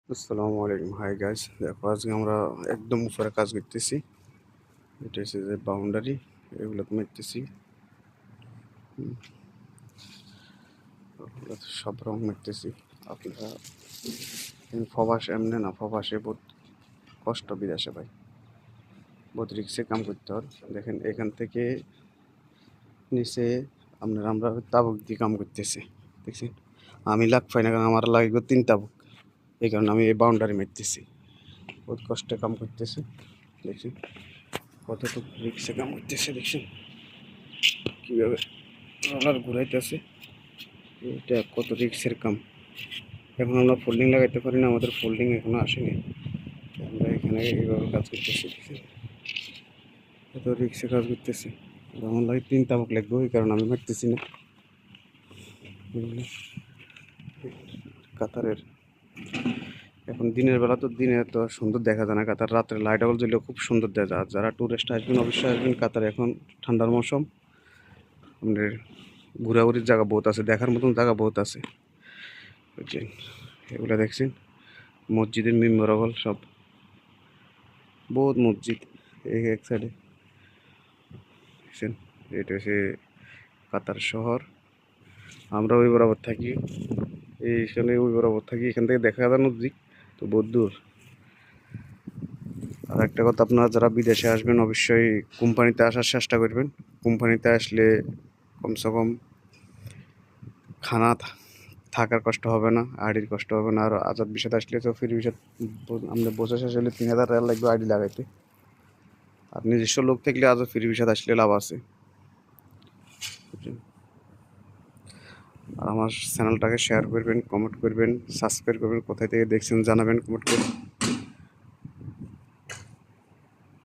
আসসালামু আলাইকুম। Hi guys, দেখো আজকে আমরা একদম উপরে কাজ করতেছি। এটা হচ্ছে যে বাউন্ডারি, এগুলো তো মারতেছি। এগুলো তো সব রং মারতেছি। আপনারা প্রবাস এমনি না, প্রবাসে বহুত কষ্ট, বিদেশে ভাই বহুত রিক্সে কাম করতে হয়। দেখেন এখান থেকে নিচে আমরা তাবুক দিয়ে কাম করতেছি, দেখছেন। আমি লাগ পাই না, কারণ আমার লাগবে 3 তাবুক। এই কারণে আমি এই বাউন্ডারি মারতেছি, বহুত কষ্টে কাম করতেছি। দেখছি কতটুকু রিক্সে কাম করতেছে, দেখছেন কীভাবে রোলার ঘুরাইতেছে। এটা কত রিক্সের কাম। এখন আমরা ফোল্ডিং লাগাইতে পারি না, আমাদের ফোল্ডিং এখনো আসেনি। আমরা এখানে এইভাবে কাজ করতেছি, দেখছেন কত রিক্সে কাজ করতেছি। আমার লাগে 3 তাবুক লাগবে, ওই কারণে আমি মারতেছি না। কাতারের এখন দিনের বেলা তো দিনে তো সুন্দর দেখা যায় না, কাতার রাত্রে লাইট আউল জ্বললে খুব সুন্দর দেখা যায়। যারা টুরিস্ট আসবেন অবশ্যই আসবেন কাতারে। এখন ঠান্ডার মৌসুম, আমাদের ঘোরাঘুরির জায়গা বহুত আছে, দেখার মতন জায়গা বহুত আছে, বুঝছেন। এগুলো দেখছেন মসজিদের মেম্বরাবল সব, বহুত মসজিদ এই এক সাইডে, দেখছেন। এটা হচ্ছে কাতার শহর। আমরা ওই বরাবর থাকি, এইখানে ওই বরাবর থাকি, এখান থেকে দেখা যায় নদী, তো বহুত দূর। আর একটা কথা, আপনারা যারা বিদেশে আসবেন অবশ্যই কোম্পানিতে আসার চেষ্টা করবেন। কোম্পানিতে আসলে কমসে কম খানা থাকার কষ্ট হবে না, আইডির কষ্ট হবে না। আর আজাদ বিষয় আসলে তো ফ্রি বিষয় আমরা বসে শেষ হলে 3000 টাকা লাগবে আইডি লাগাইতে। আর নিজস্ব লোক থাকলে আজও ফ্রি বিষয় আসলে লাভ আছে। আর আমার চ্যানেলটাকে শেয়ার করবেন, কমেন্ট করবেন, সাবস্ক্রাইব করবেন, কোথায় থেকে দেখছেন জানাবেন কমেন্ট করে।